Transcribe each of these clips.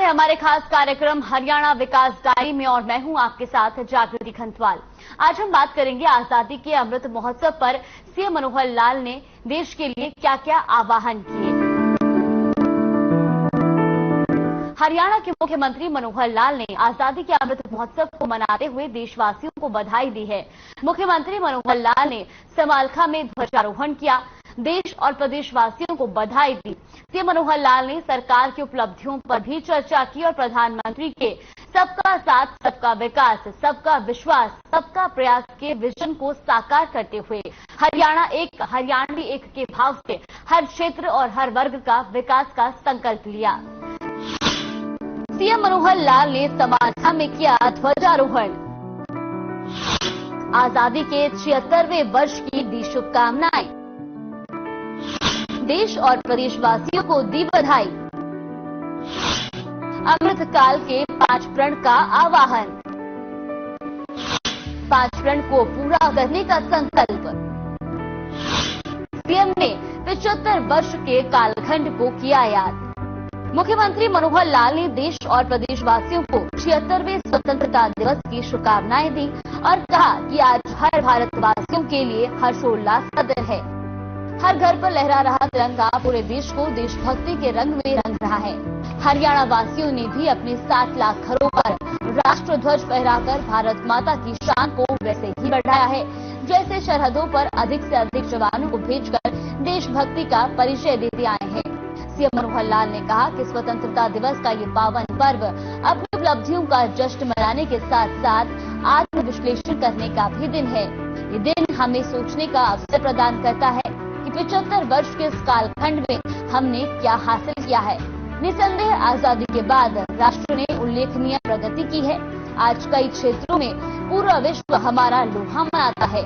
है हमारे खास कार्यक्रम हरियाणा विकास डायरी में और मैं हूं आपके साथ जागृति खंतवाल। आज हम बात करेंगे आजादी के अमृत महोत्सव पर सीएम मनोहर लाल ने देश के लिए क्या क्या आह्वान किए। हरियाणा के मुख्यमंत्री मनोहर लाल ने आजादी के अमृत महोत्सव को मनाते हुए देशवासियों को बधाई दी है। मुख्यमंत्री मनोहर लाल ने समालखा में ध्वजारोहण किया, देश और प्रदेशवासियों को बधाई दी। सीएम मनोहर लाल ने सरकार की उपलब्धियों पर भी चर्चा की और प्रधानमंत्री के सबका साथ, सबका विकास, सबका विश्वास, सबका प्रयास के विजन को साकार करते हुए हरियाणा एक, हरियाणवी एक के भाव से हर क्षेत्र और हर वर्ग का विकास का संकल्प लिया। सीएम मनोहर लाल ने समालखा में किया ध्वजारोहण। आजादी के 76वें वर्ष की दी शुभकामनाएं। देश और प्रदेशवासियों को दी बधाई। अमृत काल के 5 प्रण का आह्वान। 5 प्रण को पूरा करने का संकल्प। सीएम ने 75 वर्ष के कालखंड को किया याद। मुख्यमंत्री मनोहर लाल ने देश और प्रदेशवासियों को 76वें स्वतंत्रता दिवस की शुभकामनाएं दी और कहा कि आज हर भारतवासियों के लिए हर्षोल्लास का दिन है। हर घर पर लहरा रहा तिरंगा पूरे देश को देशभक्ति के रंग में रंग रहा है। हरियाणा वासियों ने भी अपने 60 लाख घरों पर राष्ट्र ध्वज फहराकर भारत माता की शान को वैसे ही बढ़ाया है जैसे सरहदों पर अधिक से अधिक जवानों को भेजकर देशभक्ति का परिचय देते आए हैं। सीएम मनोहर लाल ने कहा कि स्वतंत्रता दिवस का ये पावन पर्व अपनी उपलब्धियों का जश्न मनाने के साथ साथ आत्मविश्लेषण करने का भी दिन है। ये दिन हमें सोचने का अवसर प्रदान करता है कि 75 वर्ष के इस कालखंड में हमने क्या हासिल किया है। निसंदेह आजादी के बाद राष्ट्र ने उल्लेखनीय प्रगति की है। आज कई क्षेत्रों में पूरा विश्व हमारा लोहा मनाता है।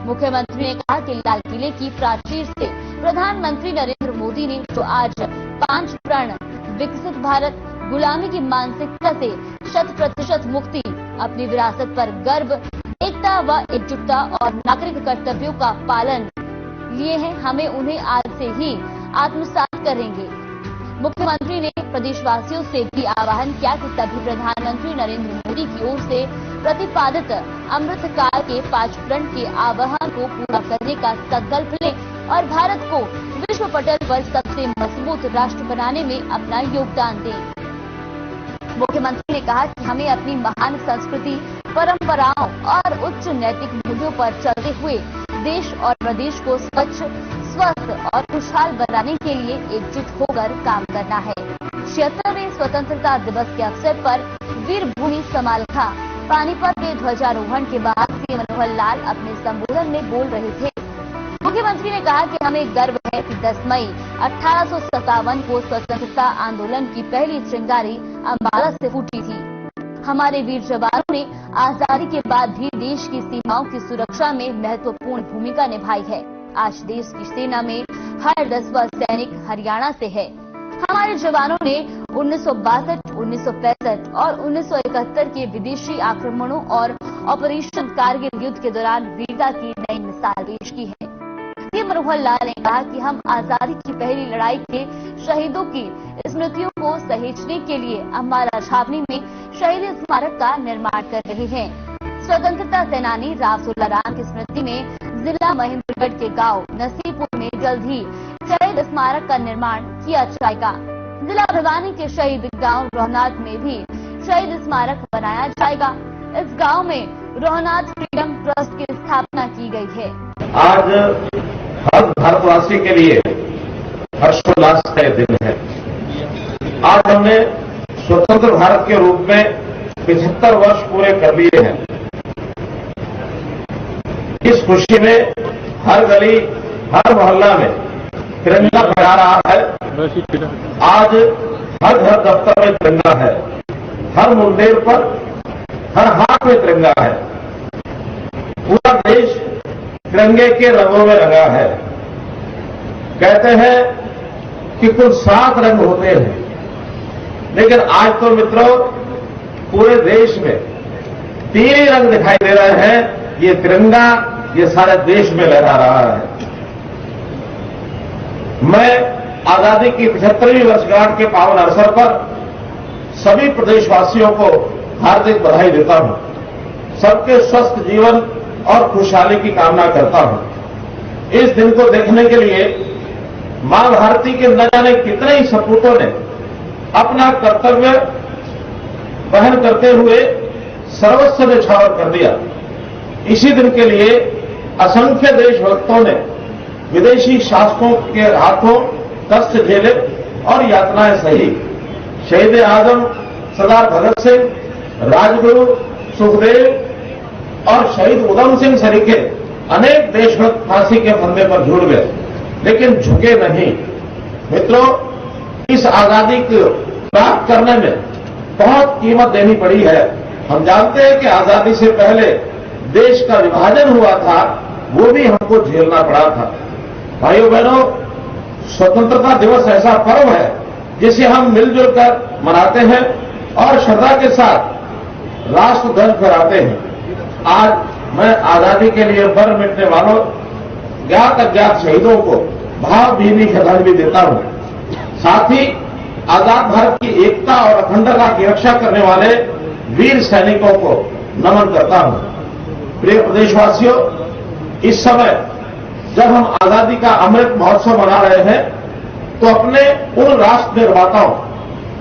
मुख्यमंत्री ने कहा कि लाल किले की प्राचीर से प्रधानमंत्री नरेंद्र मोदी ने जो आज 5 प्रण, विकसित भारत, गुलामी की मानसिकता से 100% मुक्ति, अपनी विरासत पर गर्व, एकता व एकजुटता और नागरिक कर्तव्यों का पालन लिए हैं, हमें उन्हें आज से ही आत्मसात करेंगे। मुख्यमंत्री ने प्रदेशवासियों से भी आह्वान किया कि सभी प्रधानमंत्री नरेंद्र मोदी की ओर से प्रतिपादित अमृत काल के 5 प्रण के आह्वान को पूरा करने का संकल्प लें और भारत को विश्व पटल पर सबसे मजबूत राष्ट्र बनाने में अपना योगदान दें। मुख्यमंत्री ने कहा कि हमें अपनी महान संस्कृति, परंपराओं और उच्च नैतिक मूल्यों पर चलते हुए देश और प्रदेश को स्वच्छ, स्वस्थ और खुशहाल बनाने के लिए एकजुट होकर काम करना है। 76वें स्वतंत्रता दिवस के अवसर पर वीरभूमि समालखा पानीपत के ध्वजारोहण के बाद सीएम मनोहर लाल अपने संबोधन में बोल रहे थे। मुख्यमंत्री ने कहा कि हमें गर्व है कि 10 मई 1857 को स्वतंत्रता आंदोलन की पहली चिंगारी अम्बाला से फूटी थी। हमारे वीर जवानों ने आजादी के बाद भी देश की सीमाओं की सुरक्षा में महत्वपूर्ण भूमिका निभाई है। आज देश की सेना में हर 10वां सैनिक हरियाणा से है। हमारे जवानों ने 1962, 1965 और 1971 के विदेशी आक्रमणों और ऑपरेशन कारगिल युद्ध के दौरान वीरता की नई मिसाल पेश की है। सीएम मनोहर लाल ने कहा कि हम आजादी की पहली लड़ाई के शहीदों की स्मृतियों को सहेजने के लिए अम्बाला छावनी में शहीद स्मारक का निर्माण कर रहे हैं। स्वतंत्रता सेनानी राव तुलाराम की स्मृति में जिला महेंद्रगढ़ के गांव नसीपुर में जल्द ही शहीद स्मारक का निर्माण किया जाएगा। जिला भिवानी के शहीद गांव रोहनाथ में भी शहीद स्मारक बनाया जाएगा। इस गांव में रोहनाथ फ्रीडम ट्रस्ट की स्थापना की गई है। आज हर भारतवासी के लिए हर्षोल्लास का दिन है। आज हमने स्वतंत्र भारत के रूप में 75 वर्ष पूरे कर लिए हैं। इस खुशी में हर गली, हर मोहल्ला में तिरंगा फहरा रहा है। आज हर घर दफ्तर में तिरंगा है, हर मुंडेर पर, हर हाथ में तिरंगा है। पूरा देश तिरंगे के रंगों में रंगा है। कहते हैं कि कुल 7 रंग होते हैं, लेकिन आज तो मित्रों पूरे देश में 3 ही रंग दिखाई दे रहे हैं। ये तिरंगा ये सारे देश में लहरा रहा है। मैं आजादी की 75वीं वर्षगांठ के पावन अवसर पर सभी प्रदेशवासियों को हार्दिक बधाई देता हूं। सबके स्वस्थ जीवन और खुशहाली की कामना करता हूं। इस दिन को देखने के लिए मां भारती के न जाने कितने ही सपूतों ने अपना कर्तव्य वहन करते हुए सर्वस्व न्यौछावर कर दिया। इसी दिन के लिए असंख्य देशभक्तों ने विदेशी शासकों के हाथों कष्ट झेले और यातनाएं सही। शहीद आजम सरदार भगत सिंह, राजगुरु, सुखदेव और शहीद उधम सिंह सरीखे अनेक देशभक्त फांसी के फंदे पर झूल गए, लेकिन झुके नहीं। मित्रों, इस आजादी को प्राप्त करने में बहुत कीमत देनी पड़ी है। हम जानते हैं कि आजादी से पहले देश का विभाजन हुआ था, वो भी हमको झेलना पड़ा था। भाइयों बहनों, स्वतंत्रता दिवस ऐसा पर्व है जिसे हम मिलजुल कर मनाते हैं और श्रद्धा के साथ राष्ट्र ध्वज फहराते हैं। आज मैं आजादी के लिए मर मिटने वालों ज्ञात अज्ञात शहीदों को भावभीनी श्रद्धांजलि देता हूं। साथ ही आजाद भारत की एकता और अखंडता की रक्षा करने वाले वीर सैनिकों को नमन करता हूं। प्रिय प्रदेशवासियों, इस समय जब हम आजादी का अमृत महोत्सव मना रहे हैं, तो अपने उन राष्ट्र निर्माताओं,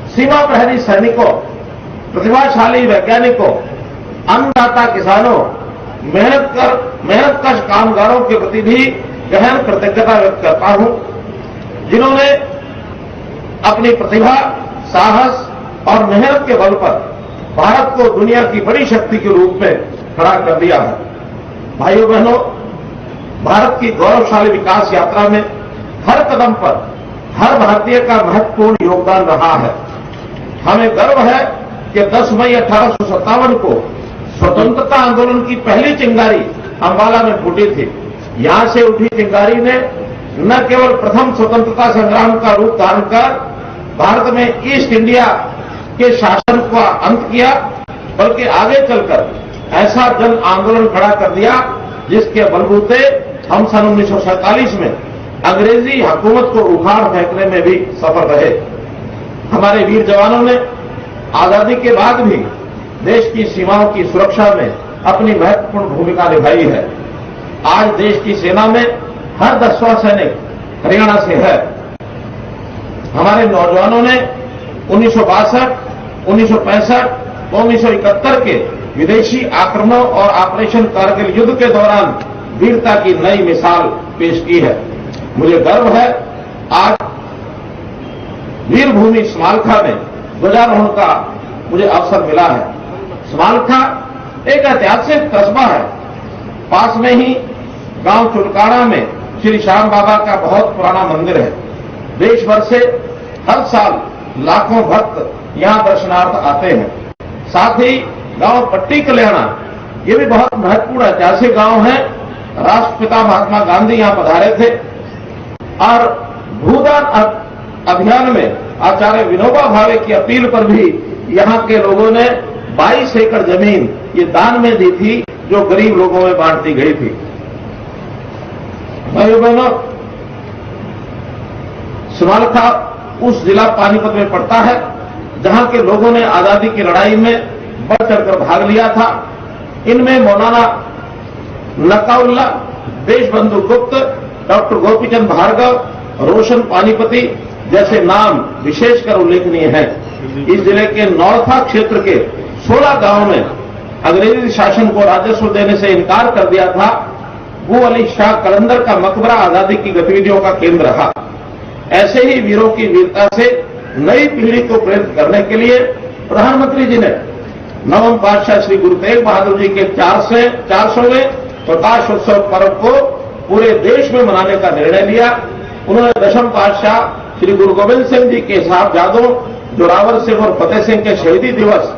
सीमा प्रहरी सैनिकों, प्रतिभाशाली वैज्ञानिकों, अन्नदाता किसानों, मेहनतकश कामगारों के प्रति भी गहन कृतज्ञता व्यक्त करता हूं, जिन्होंने अपनी प्रतिभा, साहस और मेहनत के बल पर भारत को दुनिया की बड़ी शक्ति के रूप में खड़ा कर दिया है। भाइयों बहनों, भारत की गौरवशाली विकास यात्रा में हर कदम पर हर भारतीय का महत्वपूर्ण योगदान रहा है। हमें गर्व है कि 10 मई 1857 को स्वतंत्रता आंदोलन की पहली चिंगारी अंबाला में फूटी थी। यहां से उठी चिंगारी ने न केवल प्रथम स्वतंत्रता संग्राम का रूप धारण कर भारत में ईस्ट इंडिया के शासन का अंत किया, बल्कि आगे चलकर ऐसा जन आंदोलन खड़ा कर दिया जिसके बलबूते हम सन 1947 में अंग्रेजी हुकूमत को उखाड़ फेंकने में भी सफल रहे। हमारे वीर जवानों ने आजादी के बाद भी देश की सीमाओं की सुरक्षा में अपनी महत्वपूर्ण भूमिका निभाई है। आज देश की सेना में हर 10वां सैनिक हरियाणा से है। हमारे नौजवानों ने 1962, 1965 और 1971 के विदेशी आक्रमणों और ऑपरेशन कारगिल युद्ध के दौरान वीरता की नई मिसाल पेश की है। मुझे गर्व है, आज वीरभूमि स्मारका में ध्वजारोहण का मुझे अवसर मिला है। स्मारका एक ऐतिहासिक कस्बा है। पास में ही गांव चुलकाड़ा में श्री श्याम बाबा का बहुत पुराना मंदिर है। देश भर से हर साल लाखों भक्त यहां दर्शनार्थ आते हैं। साथ ही गांव पट्टी कल्याणा, ये भी बहुत महत्वपूर्ण ऐतिहासिक गांव है। राष्ट्रपिता महात्मा गांधी यहां पधारे थे और भूदान अभियान में आचार्य विनोबा भावे की अपील पर भी यहां के लोगों ने 22 एकड़ जमीन ये दान में दी थी, जो गरीब लोगों में बांट दी गई थी। भाइयों बहनों, स्मारका उस जिला पानीपत में पड़ता है जहां के लोगों ने आजादी की लड़ाई में बढ़ चढ़कर भाग लिया था। इनमें मौलाना नकाउल्ला, देशबंधु गुप्त, डॉक्टर गोपीचंद भार्गव, रोशन पानीपति जैसे नाम विशेषकर उल्लेखनीय हैं। इस जिले के नौथा क्षेत्र के 16 गांवों में अंग्रेजी शासन को राजस्व देने से इनकार कर दिया था। वो अली शाह कलंदर का मकबरा आजादी की गतिविधियों का केंद्र रहा। ऐसे ही वीरों की वीरता से नई पीढ़ी को प्रेरित करने के लिए प्रधानमंत्री जी ने नवम पातशाह श्री गुरु तेग बहादुर जी के 400वें प्रकाशोत्सव पर्व को पूरे देश में मनाने का निर्णय लिया। उन्होंने दशम पातशाह श्री गुरु गोविंद सिंह जी के साहबजादों जोरावर सिंह और फतेह सिंह के शहीदी दिवस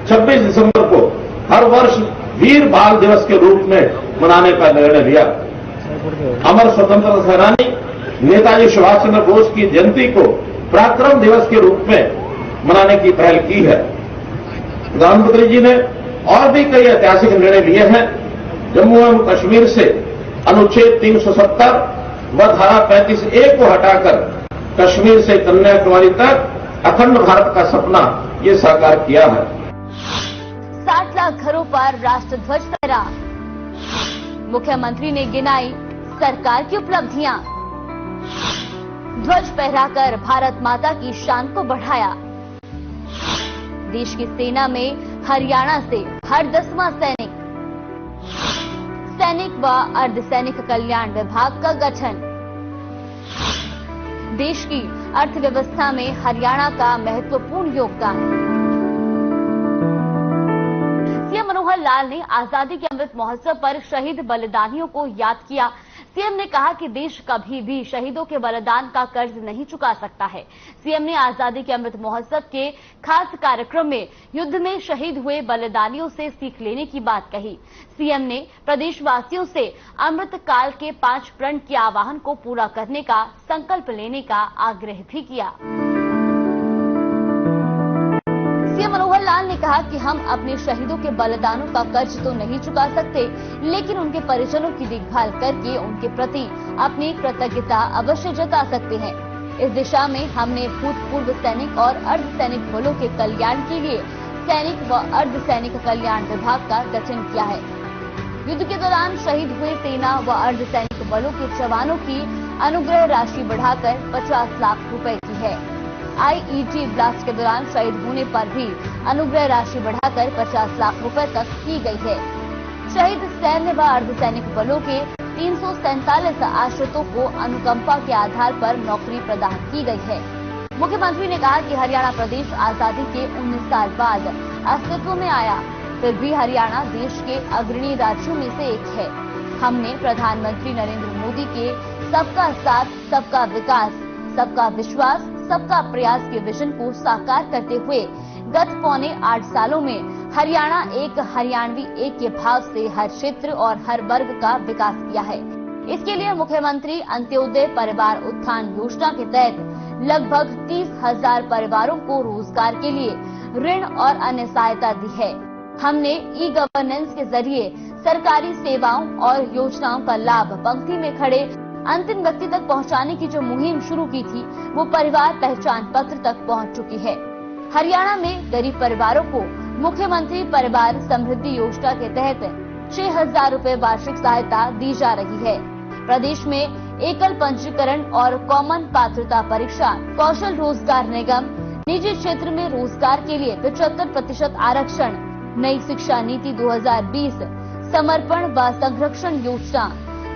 26 दिसंबर को हर वर्ष वीर बाल दिवस के रूप में मनाने का निर्णय लिया। अमर स्वतंत्रता सेनानी नेताजी सुभाष चंद्र बोस की जयंती को पराक्रम दिवस के रूप में मनाने की पहल की है। प्रधानमंत्री जी ने और भी कई ऐतिहासिक निर्णय लिए हैं। जम्मू एवं कश्मीर से अनुच्छेद 370 व धारा 35A को हटाकर कश्मीर से कन्याकुमारी तक अखंड भारत का सपना ये साकार किया है। 60 लाख घरों पर राष्ट्र ध्वज फहरा। मुख्यमंत्री ने गिनाई सरकार की उपलब्धियां। ध्वज फहराकर भारत माता की शान को बढ़ाया। देश की सेना में हरियाणा से हर 10वां सैनिक व अर्धसैनिक कल्याण विभाग का गठन। देश की अर्थव्यवस्था में हरियाणा का महत्वपूर्ण योगदान। सीएम मनोहर लाल ने आजादी के अमृत महोत्सव पर शहीद बलिदानियों को याद किया। सीएम ने कहा कि देश कभी भी शहीदों के बलिदान का कर्ज नहीं चुका सकता है। सीएम ने आजादी के अमृत महोत्सव के खास कार्यक्रम में युद्ध में शहीद हुए बलिदानियों से सीख लेने की बात कही। सीएम ने प्रदेशवासियों से अमृत काल के 5 प्रण के आह्वान को पूरा करने का संकल्प लेने का आग्रह भी किया। सीएम मनोहर लाल ने कहा कि हम अपने शहीदों के बलिदानों का कर्ज तो नहीं चुका सकते, लेकिन उनके परिजनों की देखभाल करके उनके प्रति अपनी कृतज्ञता अवश्य जता सकते हैं। इस दिशा में हमने भूतपूर्व सैनिक और अर्धसैनिक बलों के कल्याण के लिए सैनिक व अर्धसैनिक कल्याण विभाग का गठन किया है। युद्ध के दौरान शहीद हुए सेना व अर्धसैनिक बलों के जवानों की अनुग्रह राशि बढ़ाकर 50 लाख रुपए की है। आईईडी ब्लास्ट के दौरान शहीद होने पर भी अनुग्रह राशि बढ़ाकर 50 लाख रुपए तक की गई है। शहीद सैन्य व अर्धसैनिक बलों के 347 आश्रितों को अनुकंपा के आधार पर नौकरी प्रदान की गई है। मुख्यमंत्री ने कहा कि हरियाणा प्रदेश आजादी के 19 साल बाद अस्तित्व में आया, फिर भी हरियाणा देश के अग्रणी राज्यों में से एक है। हमने प्रधानमंत्री नरेंद्र मोदी के सबका साथ, सबका विकास, सबका विश्वास, सबका प्रयास के विजन को साकार करते हुए गत पौने 8 सालों में हरियाणा एक हरियाणवी एक के भाव से हर क्षेत्र और हर वर्ग का विकास किया है। इसके लिए मुख्यमंत्री अंत्योदय परिवार उत्थान योजना के तहत लगभग 30,000 परिवारों को रोजगार के लिए ऋण और अन्य सहायता दी है। हमने ई गवर्नेंस के जरिए सरकारी सेवाओं और योजनाओं का लाभ पंक्ति में खड़े अंतिम व्यक्ति तक पहुंचाने की जो मुहिम शुरू की थी, वो परिवार पहचान पत्र तक पहुंच चुकी है। हरियाणा में गरीब परिवारों को मुख्यमंत्री परिवार समृद्धि योजना के तहत 6,000 रुपए वार्षिक सहायता दी जा रही है। प्रदेश में एकल पंजीकरण और कॉमन पात्रता परीक्षा, कौशल रोजगार निगम, निजी क्षेत्र में रोजगार के लिए 75% आरक्षण, नई शिक्षा नीति 2020, समर्पण व संरक्षण योजना,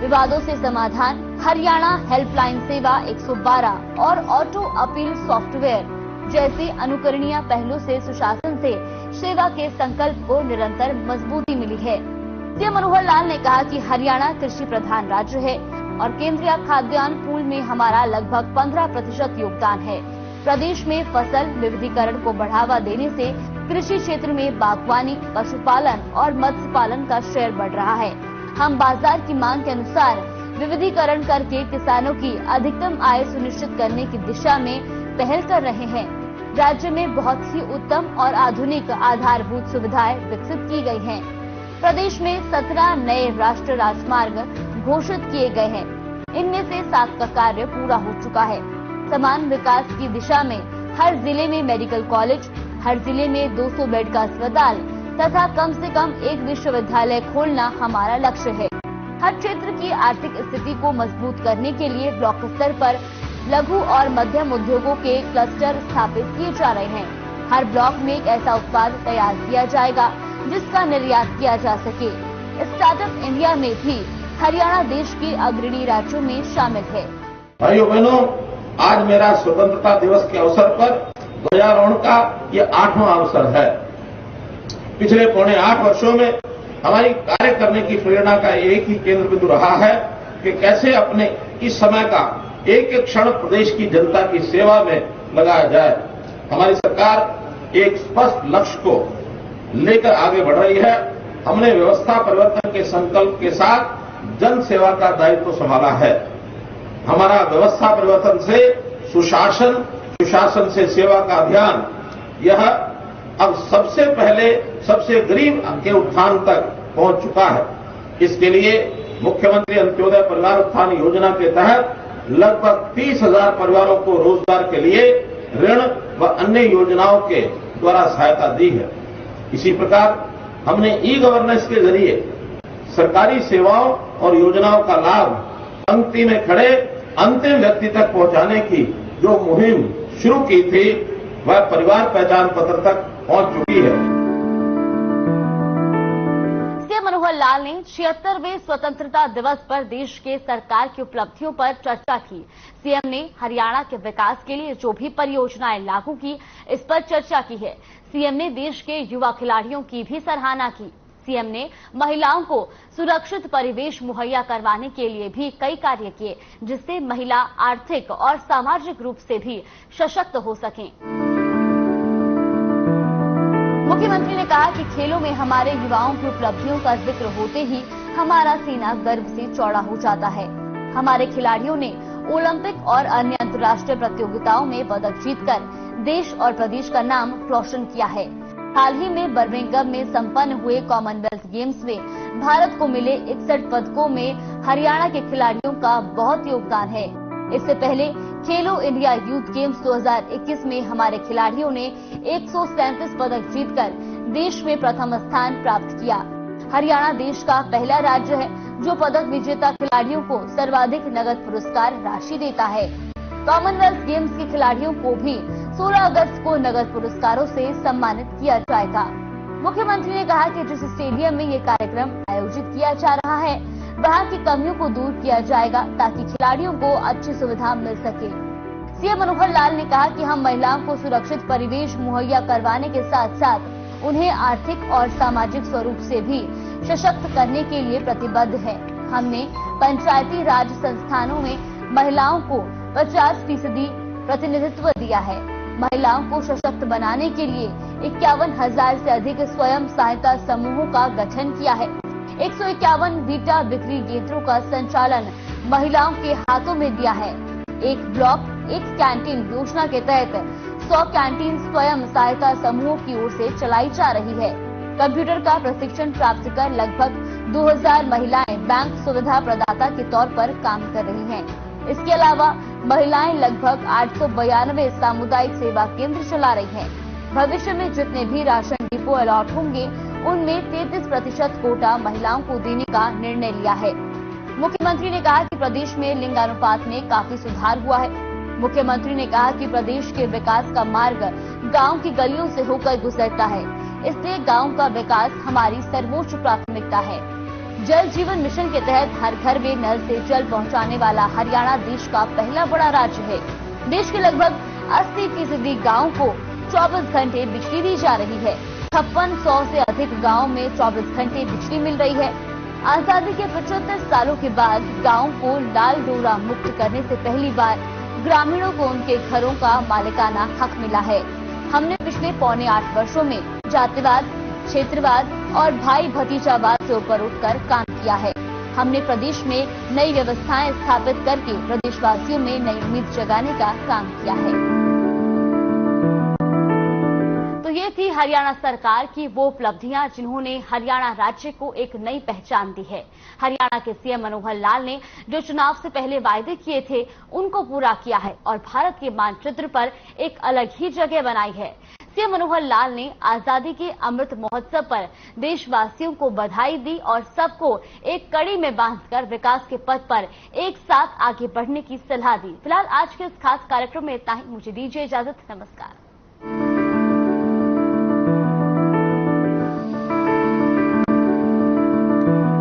विवादों से समाधान, हरियाणा हेल्पलाइन सेवा 112 और ऑटो अपील सॉफ्टवेयर जैसे अनुकरणीय पहलों से सुशासन से सेवा के संकल्प को निरंतर मजबूती मिली है। सीएम मनोहर लाल ने कहा कि हरियाणा कृषि प्रधान राज्य है और केंद्रीय खाद्यान्न पूल में हमारा लगभग 15% योगदान है। प्रदेश में फसल विविधीकरण को बढ़ावा देने से कृषि क्षेत्र में बागवानी, पशुपालन और मत्स्य पालन का शेयर बढ़ रहा है। हम बाजार की मांग के अनुसार विविधीकरण करके किसानों की अधिकतम आय सुनिश्चित करने की दिशा में पहल कर रहे हैं। राज्य में बहुत ही उत्तम और आधुनिक आधारभूत सुविधाएं विकसित की गई हैं। प्रदेश में 17 नए राष्ट्रीय राजमार्ग घोषित किए गए हैं। इनमें से 7 का कार्य पूरा हो चुका है। समान विकास की दिशा में हर जिले में मेडिकल कॉलेज, हर जिले में 200 बेड का अस्पताल तथा कम से कम एक विश्वविद्यालय खोलना हमारा लक्ष्य है। हर क्षेत्र की आर्थिक स्थिति को मजबूत करने के लिए ब्लॉक स्तर पर लघु और मध्यम उद्योगों के क्लस्टर स्थापित किए जा रहे हैं। हर ब्लॉक में एक ऐसा उत्पाद तैयार किया जाएगा जिसका निर्यात किया जा सके। स्टार्टअप इंडिया में भी हरियाणा देश के अग्रणी राज्यों में शामिल है। भाइयों बहनों, आज मेरा स्वतंत्रता दिवस के अवसर पर ध्वजारोहण का ये 8वां अवसर है। पिछले पौने 8 वर्षों में हमारी कार्य करने की प्रेरणा का एक ही केंद्र बिंदु रहा है कि कैसे अपने इस समय का एक एक क्षण प्रदेश की जनता की सेवा में लगाया जाए। हमारी सरकार एक स्पष्ट लक्ष्य को लेकर आगे बढ़ रही है। हमने व्यवस्था परिवर्तन के संकल्प के साथ जन सेवा का दायित्व संभाला है। हमारा व्यवस्था परिवर्तन से सुशासन, सुशासन से सेवा का अभियान, यह अब सबसे पहले सबसे गरीब के उत्थान तक पहुंच चुका है। इसके लिए मुख्यमंत्री अंत्योदय परिवार उत्थान योजना के तहत लगभग 30,000 परिवारों को रोजगार के लिए ऋण व अन्य योजनाओं के द्वारा सहायता दी है। इसी प्रकार हमने ई गवर्नेंस के जरिए सरकारी सेवाओं और योजनाओं का लाभ पंक्ति में खड़े अंतिम व्यक्ति तक पहुंचाने की जो मुहिम शुरू की थी वह परिवार पहचान पत्र तक पहुंच चुकी है। सीएम मनोहर लाल ने 76वें स्वतंत्रता दिवस पर देश के सरकार की उपलब्धियों पर चर्चा की। सीएम ने हरियाणा के विकास के लिए जो भी परियोजनाएं लागू की, इस पर चर्चा की है। सीएम ने देश के युवा खिलाड़ियों की भी सराहना की। सीएम ने महिलाओं को सुरक्षित परिवेश मुहैया करवाने के लिए भी कई कार्य किए, जिससे महिला आर्थिक और सामाजिक रूप से भी सशक्त हो सकें। मुख्यमंत्री ने कहा कि खेलों में हमारे युवाओं की उपलब्धियों का जिक्र होते ही हमारा सीना गर्व से चौड़ा हो जाता है। हमारे खिलाड़ियों ने ओलंपिक और अन्य अंतर्राष्ट्रीय प्रतियोगिताओं में पदक जीतकर देश और प्रदेश का नाम रोशन किया है। हाल ही में बर्मिंघम में संपन्न हुए कॉमनवेल्थ गेम्स में भारत को मिले 61 पदकों में हरियाणा के खिलाड़ियों का बहुत योगदान है। इससे पहले खेलो इंडिया यूथ गेम्स 2021 में हमारे खिलाड़ियों ने 137 पदक जीतकर देश में प्रथम स्थान प्राप्त किया। हरियाणा देश का पहला राज्य है जो पदक विजेता खिलाड़ियों को सर्वाधिक नगद पुरस्कार राशि देता है। कॉमनवेल्थ गेम्स के खिलाड़ियों को भी 16 अगस्त को नगद पुरस्कारों से सम्मानित किया जाएगा। मुख्यमंत्री ने कहा कि जिस स्टेडियम में ये कार्यक्रम आयोजित किया जा रहा है, वहां की कमियों को दूर किया जाएगा ताकि खिलाड़ियों को अच्छी सुविधा मिल सके। सीएम मनोहर लाल ने कहा कि हम महिलाओं को सुरक्षित परिवेश मुहैया करवाने के साथ साथ उन्हें आर्थिक और सामाजिक स्वरूप से भी सशक्त करने के लिए प्रतिबद्ध है। हमने पंचायती राज संस्थानों में महिलाओं को 50% प्रतिनिधित्व दिया है। महिलाओं को सशक्त बनाने के लिए 51,000 से अधिक स्वयं सहायता समूहों का गठन किया है। 151 वीटा बिक्री केंद्रों का संचालन महिलाओं के हाथों में दिया है। एक ब्लॉक एक कैंटीन योजना के तहत 100 कैंटीन स्वयं सहायता समूहों की ओर से चलाई जा रही है। कंप्यूटर का प्रशिक्षण प्राप्त कर लगभग 2000 महिलाएं बैंक सुविधा प्रदाता के तौर पर काम कर रही हैं। इसके अलावा महिलाएं लगभग 892 सामुदायिक सेवा केंद्र चला रही हैं। भविष्य में जितने भी राशन डिपो अलॉट होंगे, उनमें 33% कोटा महिलाओं को देने का निर्णय लिया है। मुख्यमंत्री ने कहा कि प्रदेश में लिंगानुपात में काफी सुधार हुआ है। मुख्यमंत्री ने कहा कि प्रदेश के विकास का मार्ग गांव की गलियों से होकर गुजरता है, इसलिए गांव का विकास हमारी सर्वोच्च प्राथमिकता है। जल जीवन मिशन के तहत हर घर में नल से जल पहुंचाने वाला हरियाणा देश का पहला बड़ा राज्य है। देश के लगभग 80% गाँव को 24 घंटे बिजली दी जा रही है। 5600 से अधिक गाँव में 24 घंटे बिजली मिल रही है। आजादी के 75 सालों के बाद गाँव को लाल डोरा मुक्त करने से पहली बार ग्रामीणों को उनके घरों का मालिकाना हक मिला है। हमने पिछले पौने 8 वर्षों में जातिवाद, क्षेत्रवाद और भाई भतीजावाद से ऊपर उठकर काम किया है। हमने प्रदेश में नई व्यवस्थाएं स्थापित करके प्रदेशवासियों में नई उम्मीद जगाने का काम किया है। तो ये थी हरियाणा सरकार की वो उपलब्धियां जिन्होंने हरियाणा राज्य को एक नई पहचान दी है। हरियाणा के सीएम मनोहर लाल ने जो चुनाव से पहले वायदे किए थे, उनको पूरा किया है और भारत के मानचित्र पर एक अलग ही जगह बनाई है। सीएम मनोहर लाल ने आजादी के अमृत महोत्सव पर देशवासियों को बधाई दी और सबको एक कड़ी में बांधकर विकास के पथ पर एक साथ आगे बढ़ने की सलाह दी। फिलहाल आज के इस खास कार्यक्रम में इतना ही। मुझे दीजिए इजाजत। नमस्कार।